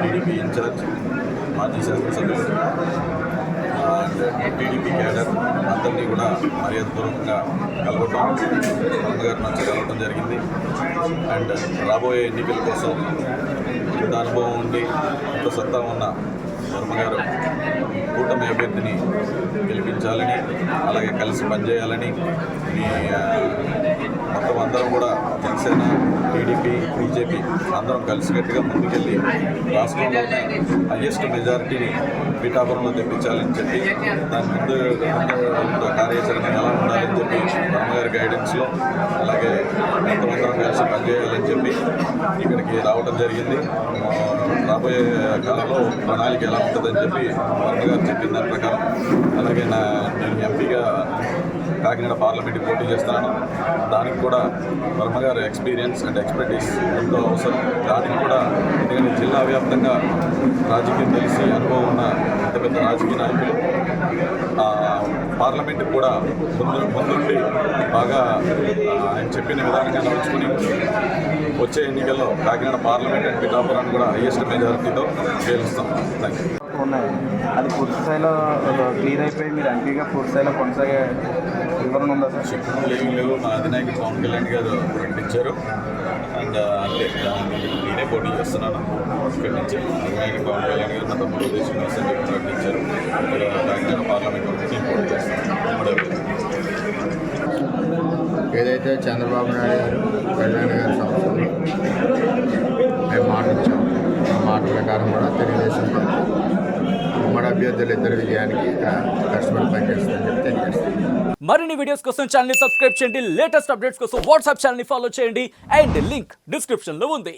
TDP incharge, మాజీ శాసనసభ్యులు, TDP cadre అందరినీ కూడా మర్యాదపూర్వకంగా కలవటం, గారి నుంచి కలవటం జరిగింది. అండ్ రాబోయే ఎన్నికల కోసం ఇంత అనుభవం ఉండి ఇంత సత్తా ఉన్న వర్మగారు కూటమి అభ్యర్థిని గెలిపించాలని, అలాగే కలిసి పనిచేయాలని, మొత్తం అందరం కూడా జనసేన, టీడీపీ, బీజేపీ అందరం కలిసికట్టుగా ముందుకెళ్ళి రాష్ట్రంలోనే హయ్యెస్ట్ మెజారిటీని పీఠాపురంలో తెప్పించాలని చెప్పి దాని ముందు కార్యాచరణ ఎలా ఉండాలని చెప్పి వర్మగారి గైడెన్స్లో, అలాగే మొత్తం అందరం కలిసి పనిచేయాలని చెప్పి ఇక్కడికి రావడం జరిగింది. రాబోయే కాలంలో ప్రణాళిక ఎలా ఉంటుందని చెప్పి వర్మగారు చెప్పిన దాని ప్రకారం, అలాగే నేను ఎంపీగా కాకినాడ పార్లమెంట్కి పోటీ చేస్తున్నాను. దానికి కూడా వర్మగారి ఎక్స్పీరియన్స్ అండ్ ఎక్స్పర్టీస్ ఎంతో అవసరం. దానికి కూడా ఎందుకంటే జిల్లా వ్యాప్తంగా రాజకీయం తెలిసి అనుభవం ఉన్న పెద్ద పెద్ద రాజకీయ నాయకులు పార్లమెంట్కి కూడా ముందుండి బాగా ఆయన చెప్పిన విధానంగా నడుచుకుని వచ్చే ఎన్నికల్లో కాకినాడ పార్లమెంట్ అండ్ పిఠాపురాన్ని కూడా హైయెస్ట్ మెజారిటీతో గెలుస్తాం. Thank you. ఉన్నాయి, అది పూర్తి స్థాయిలో క్లియర్ అయిపోయి మీరు ఎంపీగా పూర్తి స్థాయిలో కొనసాగే వివరణ ఉందా సార్? చెప్పులు లేవు. మా అధినాయకుడు పవన్ కళ్యాణ్ గారు ప్రకటించారు. అండ్ అంటే నేనే పోటీ చేస్తున్నాను. ఇక్కడి నుంచి అధినాయకుడు పవన్ కళ్యాణ్ గారు నా తమ్ముడు శ్రీనివాస్ అని చెప్పి ప్రకటించారు. ఇక్కడ కాకినాడ పార్లమెంట్ వరకు నేను పోటీ చేస్తాను. ఏదైతే చంద్రబాబు నాయుడు గారు కళ్యాణ్ గారి సంస్థలు మేము మాట ఇచ్చాం, ఆ మాట ప్రకారం కూడా తెలుగుదేశం ఉమ్మడి అభ్యర్థులు ఇద్దరు విజయానికి కష్టపడి పనిచేస్తుందని చెప్పి తెలియజేస్తాం. మరిన్ని వీడియోస్ కోసం ఛానల్ ని సబ్స్క్రైబ్ చేయండి, లేటెస్ట్ అప్డేట్స్ కోసం వాట్సాప్ ఛానల్ ని ఫాలో చేయండి అండ్ లింక్ డిస్క్రిప్షన్ లో ఉంది.